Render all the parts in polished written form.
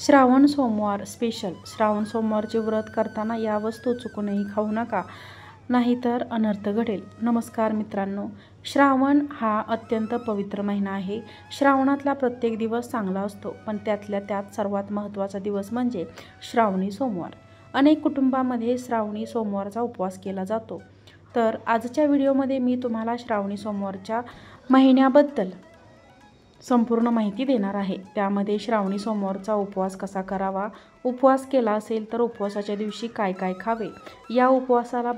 श्रावण सोमवार स्पेशल. श्रावण सोमवारचे व्रत करताना या वस्तू चुकूनही खाऊ नका, नाहीतर अनर्थ घडेल. नमस्कार मित्रांनो, श्रावण हा अत्यंत पवित्र महिना आहे. श्रावणातला प्रत्येक दिवस चांगला असतो, पण त्यातल्या त्यात सर्वात महत्त्वाचा दिवस म्हणजे श्रावणी सोमवार. अनेक कुटुंबामध्ये श्रावणी सोमवारचा उपवास केला जातो. तर आजच्या व्हिडिओमध्ये मी तुम्हाला श्रावणी सोमवारच्या महिन्याबद्दल संपूर्ण माहिती देणार आहे. त्यामध्ये श्रावणी सोमवारचा उपवास कसा करावा, उपवास केला असेल तर उपवासाच्या दिवशी काय काय खावे, या उपवासाला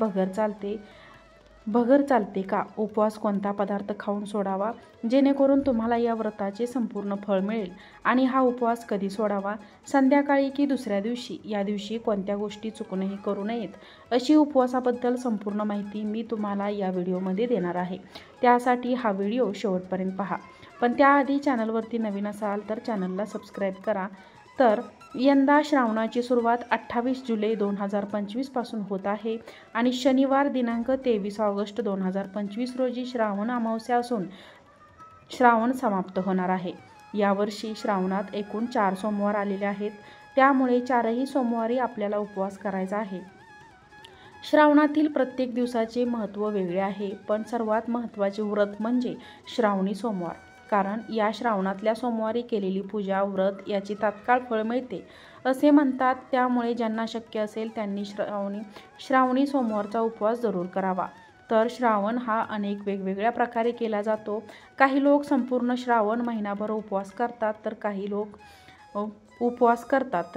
बगर चालते का, उपवास कोणता पदार्थ खाऊन सोडावा जेणेकरून तुम्हाला या व्रताचे संपूर्ण फळ मिळेल, आणि हा उपवास कधी सोडावा, संध्याकाळी की दुसऱ्या दिवशी, या दिवशी कोणत्या गोष्टी चुकूनही करू नयेत, अशी उपवासाबद्दल संपूर्ण माहिती मी तुम्हाला या व्हिडिओमध्ये देणार आहे. त्यासाठी हा व्हिडिओ शेवटपर्यंत पहा. पण त्याआधी चॅनलवरती नवीन असाल तर चॅनलला सबस्क्राईब करा. तर यंदा श्रावणाची सुरुवात 28 जुलै 2025 पासून होत आहे आणि शनिवार दिनांक 23 ऑगस्ट 2025 रोजी श्रावण अमावस्या असून श्रावण समाप्त होणार आहे. यावर्षी श्रावणात एकूण 4 सोमवार आलेले आहेत, त्यामुळे 4ही सोमवारी आपल्याला उपवास करायचा आहे. श्रावणातील प्रत्येक दिवसाचे महत्त्व वेगळे आहे, पण सर्वात महत्त्वाचे व्रत म्हणजे श्रावणी सोमवार. कारण या श्रावणातल्या सोमवारी केलेली पूजा, व्रत याची तात्काळ फळ मिळते असे म्हणतात. त्यामुळे ज्यांना शक्य असेल त्यांनी श्रावणी सोमवारचा उपवास जरूर करावा. तर श्रावण हा अनेक वेगवेगळ्या प्रकारे केला जातो. काही लोक संपूर्ण श्रावण महिनाभर उपवास करतात, तर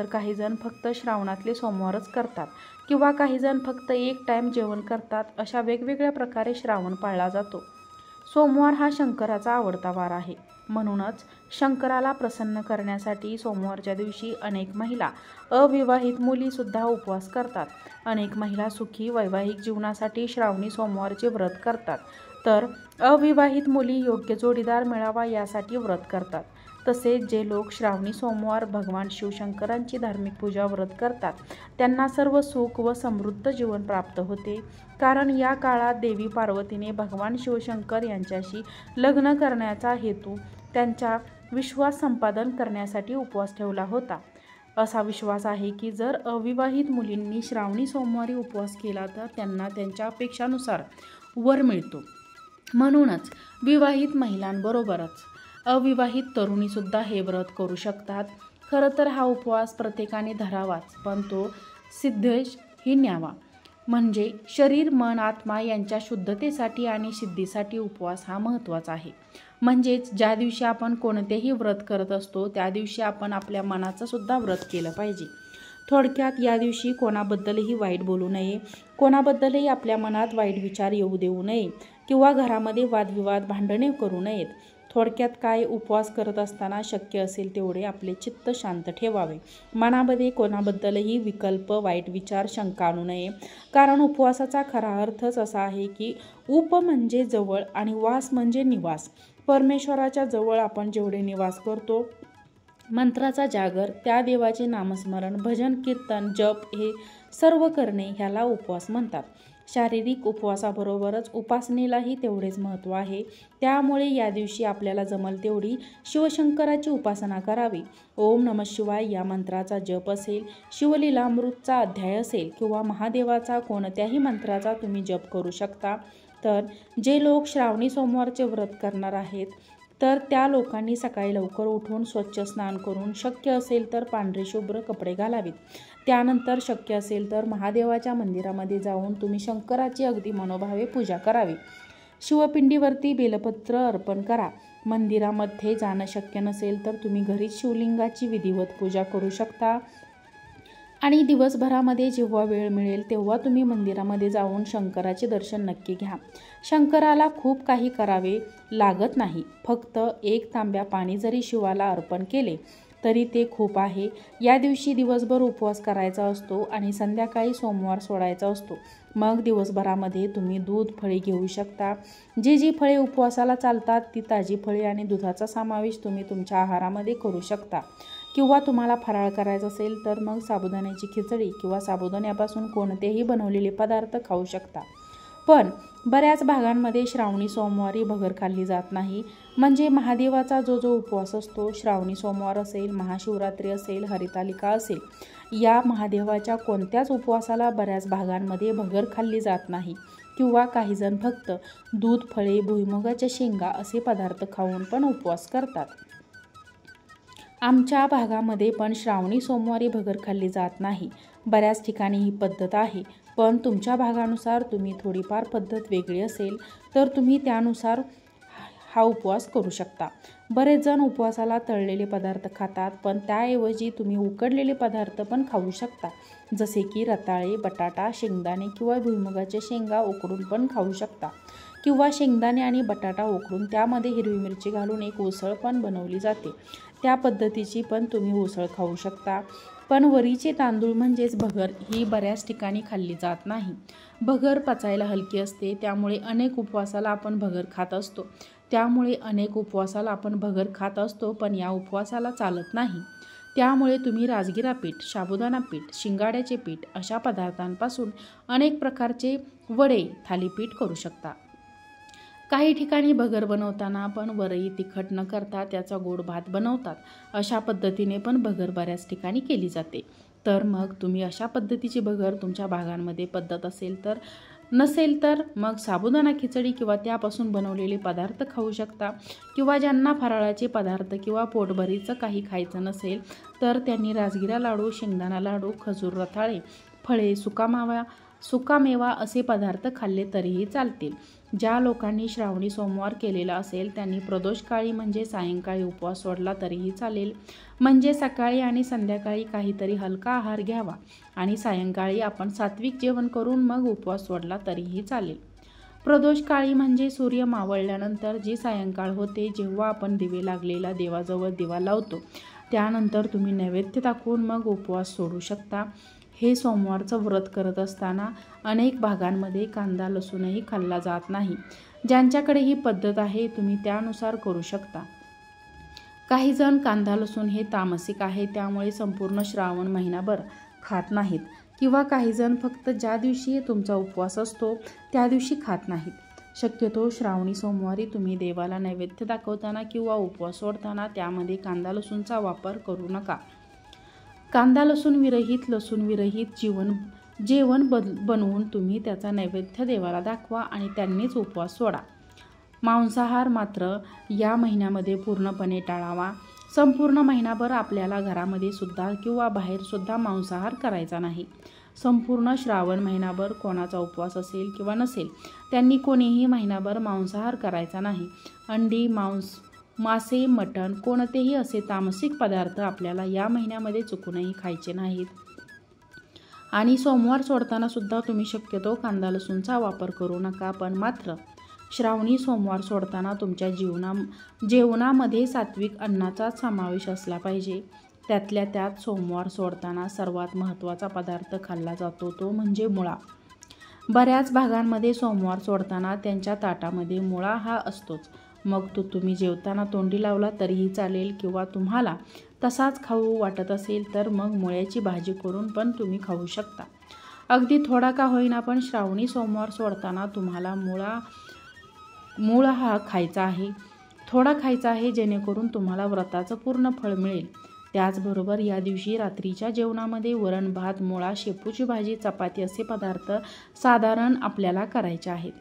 काही जण फक्त श्रावणातले सोमवारच करतात, किंवा काही जण फक्त एक टाईम जेवण करतात. अशा वेगवेगळ्या प्रकारे श्रावण पाळला जातो. सोमवार हा शंकराचा आवडता वार आहे, म्हणूनच शंकराला प्रसन्न करण्यासाठी सोमवारच्या दिवशी अनेक महिला, अविवाहित मुलीसुद्धा उपवास करतात. अनेक महिला सुखी वैवाहिक जीवनासाठी श्रावणी सोमवारचे व्रत करतात, तर अविवाहित मुली योग्य जोडीदार मिळावा यासाठी व्रत करतात. तसेच जे लोक श्रावणी सोमवार भगवान शिवशंकरांची धार्मिक पूजा व्रत करतात त्यांना सर्व सुख व समृद्ध जीवन प्राप्त होते. कारण या काळात देवी पार्वतीने भगवान शिवशंकर यांच्याशी लग्न करण्याचा हेतू त्यांचा विश्वास संपादन करण्यासाठी उपवास ठेवला होता. असा विश्वास आहे की जर अविवाहित मुलींनी श्रावणी सोमवारी उपवास केला तर त्यांना त्यांच्या अपेक्षानुसार वर मिळतो. म्हणूनच विवाहित महिलांबरोबरच अविवाहित तरुणीसुद्धा हे व्रत करू शकतात. खरं तर हा उपवास प्रत्येकाने धरावाच, पण तो सिद्धेशही न्यावा. म्हणजे शरीर, मन, आत्मा यांच्या शुद्धतेसाठी आणि सिद्धीसाठी उपवास हा महत्त्वाचा आहे. म्हणजेच ज्या दिवशी आपण कोणतेही व्रत करत असतो त्या दिवशी आपण आपल्या मनाचं सुद्धा व्रत केलं पाहिजे. थोडक्यात या दिवशी कोणाबद्दलही वाईट बोलू नये, कोणाबद्दलही आपल्या मनात वाईट विचार येऊ देऊ नये, किंवा घरामध्ये वादविवाद, भांडणे करू नयेत. थोडक्यात काय, उपवास करत असताना शक्य असेल तेवढे आपले चित्त शांत ठेवावे. मनामध्ये कोणाबद्दलही विकल्प, वाईट विचार, शंका आणू नये. कारण उपवासाचा खरा अर्थच असा आहे की उप म्हणजे जवळ आणि वास म्हणजे निवास. परमेश्वराच्या जवळ आपण जेवढे निवास करतो, मंत्राचा जागर, त्या देवाचे नामस्मरण, भजन, कीर्तन, जप हे सर्व करणे ह्याला उपवास म्हणतात. शारीरिक उपवासाबरोबरच उपासनेलाही तेवढेच महत्त्व आहे. त्यामुळे या दिवशी आपल्याला जमल तेवढी शिवशंकराची उपासना करावी. ओम नमः शिवाय या मंत्राचा जप असेल, शिवलीलामृतचा अध्याय असेल, किंवा महादेवाचा कोणत्याही मंत्राचा तुम्ही जप करू शकता. तर जे लोक श्रावणी सोमवारचे व्रत करणार आहेत तर त्या लोकांनी सकाळी लवकर उठून स्वच्छ स्नान करून, शक्य असेल तर पांढरे शुभ्र कपडे घालावीत. त्यानंतर शक्य असेल तर महादेवाच्या मंदिरामध्ये जाऊन तुम्ही शंकराची अगदी मनोभावे पूजा करावी. शिवपिंडीवरती बेलपत्र अर्पण करा. मंदिरामध्ये जाणं शक्य नसेल तर तुम्ही घरीच शिवलिंगाची विधिवत पूजा करू शकता. आणि दिवसभरामध्ये जेव्हा वेळ मिळेल तेव्हा तुम्ही मंदिरामध्ये जाऊन शंकराचे दर्शन नक्की घ्या. शंकराला खूप काही करावे लागत नाही. फक्त 1 तांब्या पाणी जरी शिवाला अर्पण केले तरी ते खूप आहे. या दिवशी दिवसभर उपवास करायचा असतो आणि संध्याकाळी सोमवार सोडायचा असतो. मग दिवसभरामध्ये तुम्ही दूध, फळे घेऊ शकता. जी फळे उपवासाला चालतात ती ताजी फळे आणि दुधाचा समावेश तुम्ही तुमच्या आहारामध्ये करू शकता. किंवा तुम्हाला फराळ करायचा असेल तर मग साबुदाण्याची खिचडी किंवा साबुदाण्यापासून कोणतेही बनवलेले पदार्थ खाऊ शकता. पण बऱ्याच भागांमध्ये श्रावणी सोमवारी भगर खाल्ली जात नाही. म्हणजे महादेवाचा जो उपवास असतो, श्रावणी सोमवार असेल, महाशिवरात्री असेल, हरितालिका असेल, या महादेवाच्या कोणत्याच उपवासाला बऱ्याच भागांमध्ये भगर खाल्ली जात नाही. किंवा काहीजण फक्त दूध, फळे, भुईमुगाच्या शेंगा असे पदार्थ खाऊन पण उपवास करतात. आमच्या भागामध्ये पण श्रावणी सोमवारी भगर खाल्ली जात नाही. बऱ्याच ठिकाणी ही पद्धत आहे, पण तुमच्या भागानुसार तुम्ही थोडीफार पद्धत वेगळी असेल तर तुम्ही त्यानुसार हा उपवास करू शकता. बरेच जण उपवासाला तळलेले पदार्थ खातात, पण त्याऐवजी तुम्ही उकडलेले पदार्थ पण खाऊ शकता. जसे की रताळे, बटाटा, शेंगदाणे किंवा भुईमुगाच्या शेंगा उकडून पण खाऊ शकता. किंवा शेंगदाणे आणि बटाटा उकडून त्यामध्ये हिरवी मिरची घालून एक उसळ पण बनवली जाते. त्या पद्धतीची पण तुम्ही उसळ खाऊ शकता. पण वरीचे तांदूळ म्हणजेच भगर ही बऱ्याच ठिकाणी खाल्ली जात नाही. भगर पचायला हलकी असते, त्यामुळे अनेक उपवासाला आपण भगर खात असतो. पण या उपवासाला चालत नाही. त्यामुळे तुम्ही राजगिरा पीठ, साबुदाणा पीठ, शिंगाड्याचे पीठ अशा पदार्थांपासून अनेक प्रकारचे वडे, थालीपीठ करू शकता. काही ठिकाणी भगर बनवताना पण वरई तिखट न करता त्याचा गोड भात बनवतात. अशा पद्धतीने पण भगर बऱ्याच ठिकाणी केली जाते. तर मग तुम्ही अशा पद्धतीची भगर तुमच्या भागांमध्ये पद्धत नसेल तर मग साबुदाणा खिचडी किंवा त्यापासून बनवलेले पदार्थ खाऊ शकता. किंवा ज्यांना फराळाचे पदार्थ किंवा पोटभरीचं काही खायचं नसेल तर त्यांनी राजगिरा लाडू, शेंगदाणा लाडू, खजूर, रताळे, फळे, सुकामेवा असे पदार्थ खाल्ले तरीही चालतील. ज्या लोकांनी श्रावणी सोमवार केलेला असेल त्यांनी प्रदोषकाळी म्हणजे सायंकाळी उपवास सोडला तरीही चालेल. म्हणजे सकाळी आणि संध्याकाळी काहीतरी हलका आहार घ्यावा आणि सायंकाळी आपण सात्विक जेवण करून मग उपवास सोडला तरीही चालेल. प्रदोषकाळी म्हणजे सूर्य मावळल्यानंतर जी सायंकाळ होते, जेव्हा आपण दिवे लागलेला देवाजवळ दिवा लावतो, त्यानंतर तुम्ही नैवेद्य दाखवून मग उपवास सोडू शकता. हे सोमवारचं व्रत करत असताना अनेक भागांमध्ये कांदा, लसूणही खाल्ला जात नाही. ज्यांच्याकडे ही पद्धत आहे तुम्ही त्यानुसार करू शकता. काही जण कांदा, लसूण हे तामसिक आहे, त्यामुळे संपूर्ण श्रावण महिनाभर खात नाहीत. किंवा काही जण फक्त ज्या दिवशी तुमचा उपवास असतो त्या दिवशी खात नाहीत. शक्यतो श्रावणी सोमवारी तुम्ही देवाला नैवेद्य दाखवताना किंवा उपवास सोडताना त्यामध्ये कांदा, लसूणचा वापर करू नका. कांदा लसूण विरहित जेवण बनवून तुम्ही त्याचा नैवेद्य देवाला दाखवा आणि त्यांनीच उपवास सोडा. मांसाहार मात्र या महिन्यामध्ये पूर्णपणे टाळावा. संपूर्ण महिनाभर आपल्याला घरामध्ये सुद्धा किंवा बाहेर सुद्धा मांसाहार करायचा नाही. संपूर्ण श्रावण महिनाभर कोणाचा उपवास असेल किंवा नसेल त्यांनी कोणीही महिनाभर मांसाहार करायचा नाही. अंडी, मासे, मटण कोणतेही असे तामसिक पदार्थ आपल्याला या महिन्यामध्ये चुकूनही खायचे नाहीत. आणि सोमवार सोडताना सुद्धा तुम्ही शक्यतो कांदा लसूणचा वापर करू नका. पण मात्र श्रावणी सोमवार सोडताना तुमच्या जेवणामध्ये सात्विक अन्नाचा समावेश असला पाहिजे. त्यातल्या त्यात सोमवार सोडताना सर्वात महत्त्वाचा पदार्थ खाल्ला जातो तो म्हणजे मुळा. बऱ्याच भागांमध्ये सोमवार सोडताना त्यांच्या ताटामध्ये मुळा हा असतोच. मग तो तुम्ही जेवताना तोंडी लावला तरीही चालेल किंवा तुम्हाला तसाच खाऊ वाटत असेल तर मग मुळ्याची भाजी करून पण तुम्ही खाऊ शकता. अगदी थोडा का होईना पण श्रावणी सोमवार सोडताना तुम्हाला मूळ हा खायचा आहे, थोडा खायचा आहे, जेणेकरून तुम्हाला व्रताचं पूर्ण फळ मिळेल. त्याचबरोबर या दिवशी रात्रीच्या जेवणामध्ये वरण, भात, मुळा, शेपूची भाजी, चपाती असे पदार्थ साधारण आपल्याला करायचे आहेत.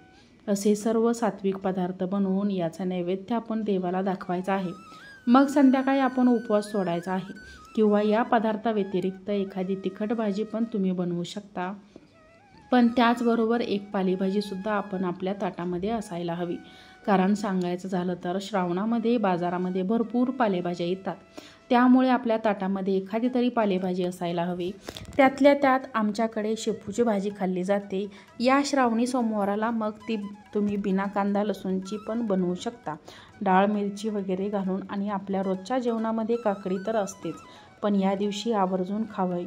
असे सर्व सात्विक पदार्थ बनवून याचा नैवेद्य आपण देवाला दाखवायचा आहे. मग संध्याकाळी आपण उपवास सोडायचा आहे. किंवा या पदार्थाव्यतिरिक्त एखादी तिखट भाजी पण तुम्ही बनवू शकता. पण त्याचबरोबर एक पालेभाजीसुद्धा आपण आपल्या ताटामध्ये असायला हवी. कारण सांगायचं झालं तर श्रावणामध्ये बाजारामध्ये भरपूर पालेभाज्या येतात. त्यामुळे आपल्या ताटामध्ये एखादी तरी पालेभाजी असायला हवी. त्यातल्या त्यात आमच्याकडे शेपूची भाजी खाल्ली जाते या श्रावणी सोमवाराला. मग ती तुम्ही बिना कांदा लसूणची पण बनवू शकता, डाळ, मिरची वगैरे घालून. आणि आपल्या रोजच्या जेवणामध्ये काकडी तर असतेच, पण या दिवशी आवर्जून खावी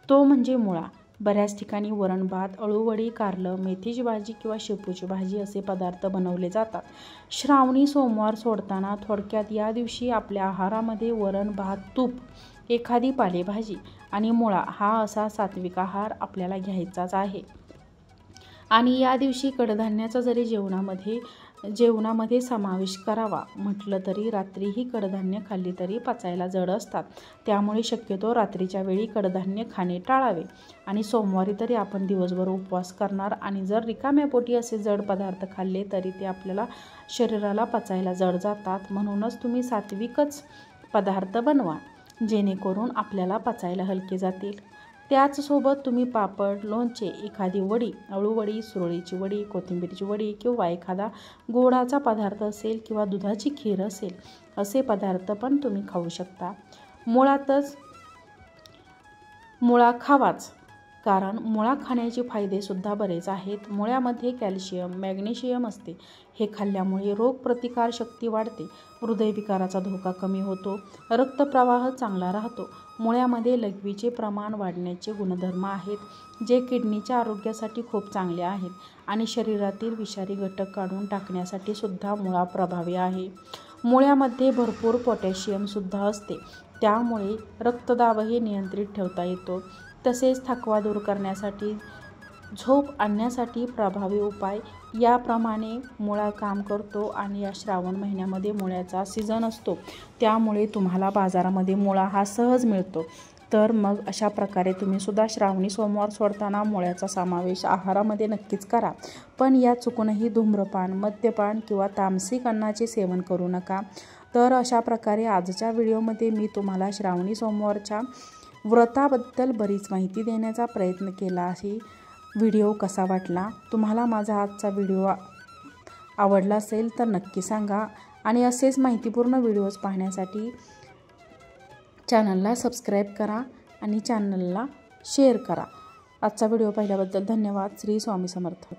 तो म्हणजे मुळा. बऱ्याच ठिकाणी वरण भात, अळूवडी, कारलं, मेथीची भाजी किंवा शेपूची भाजी असे पदार्थ बनवले जातात. श्रावणी सोमवार सोडताना थोडक्यात या दिवशी आपल्या आहारामध्ये वरण भात, तूप, एखादी पालेभाजी आणि मुळा हा असा सात्विक आहार आपल्याला घ्यायचाच आहे. आणि या दिवशी कडधान्याचा जरी जेवणामध्ये समावेश करावा म्हटलं तरी रात्रीही कडधान्य खाल्ली तरी पचायला जड असतात. त्यामुळे शक्यतो रात्रीच्या वेळी कडधान्य खाणे टाळावे. आणि सोमवारी तरी आपण दिवसभर उपवास करणार आणि जर रिकाम्या पोटी असे जड पदार्थ खाल्ले तरी ते आपल्याला शरीराला पचायला जड जातात. म्हणूनच तुम्ही सात्विकच पदार्थ बनवा जेणेकरून आपल्याला पचायला हलके जातील. त्याचसोबत तुम्ही पापड, लोणचे, एखादी वडी, अळूवडी, सुरळीची वडी, कोथिंबीरची वडी किंवा एखादा गोडाचा पदार्थ असेल किंवा दुधाची खीर असेल असे पदार्थ पण तुम्ही खाऊ शकता. मुळातच मुळा खावाच, कारण मुळा खाण्याचे फायदेसुद्धा बरेच आहेत. मुळ्यामध्ये कॅल्शियम, मॅग्नेशियम असते. हे खाल्ल्यामुळे रोगप्रतिकारशक्ती वाढते, हृदयविकाराचा धोका कमी होतो, रक्तप्रवाह चांगला राहतो. मुळ्यामध्ये लघवीचे प्रमाण वाढण्याचे गुणधर्म आहेत, जे किडनीच्या आरोग्यासाठी खूप चांगले आहेत आणि शरीरातील विषारी घटक काढून टाकण्यासाठी सुद्धा मुळा प्रभावी आहे. मुळ्यामध्ये भरपूर पोटॅशियमसुद्धा असते, त्यामुळे रक्तदाबही नियंत्रित ठेवता येतो. तसेच थकवा दूर करण्यासाठी, झोप आणण्यासाठी प्रभावी उपाय याप्रमाणे मुळा काम करतो. आणि या श्रावण महिन्यामध्ये मुळ्याचा सीझन असतो, त्यामुळे तुम्हाला बाजारामध्ये मुळा हा सहज मिळतो. तर मग अशा प्रकारे तुम्हीसुद्धा श्रावणी सोमवार सोडताना मुळ्याचा समावेश आहारामध्ये नक्कीच करा. पण या चुकूनही धूम्रपान, मद्यपान किंवा तामसिक अन्नाचे सेवन करू नका. तर अशा प्रकारे आजच्या व्हिडिओमध्ये मी तुम्हाला श्रावणी सोमवारच्या व्रताबद्दल बरीच माहिती देण्याचा प्रयत्न केला आहे. व्हिडिओ कसा वाटला? तुम्हाला माझा आजचा व्हिडिओ आवडला असेल तर नक्की सांगा. आणि असेच माहितीपूर्ण व्हिडिओज पाहण्यासाठी चॅनलला सबस्क्राईब करा आणि चॅनलला शेअर करा. आजचा व्हिडिओ पाहिल्याबद्दल धन्यवाद. श्री स्वामी समर्थ.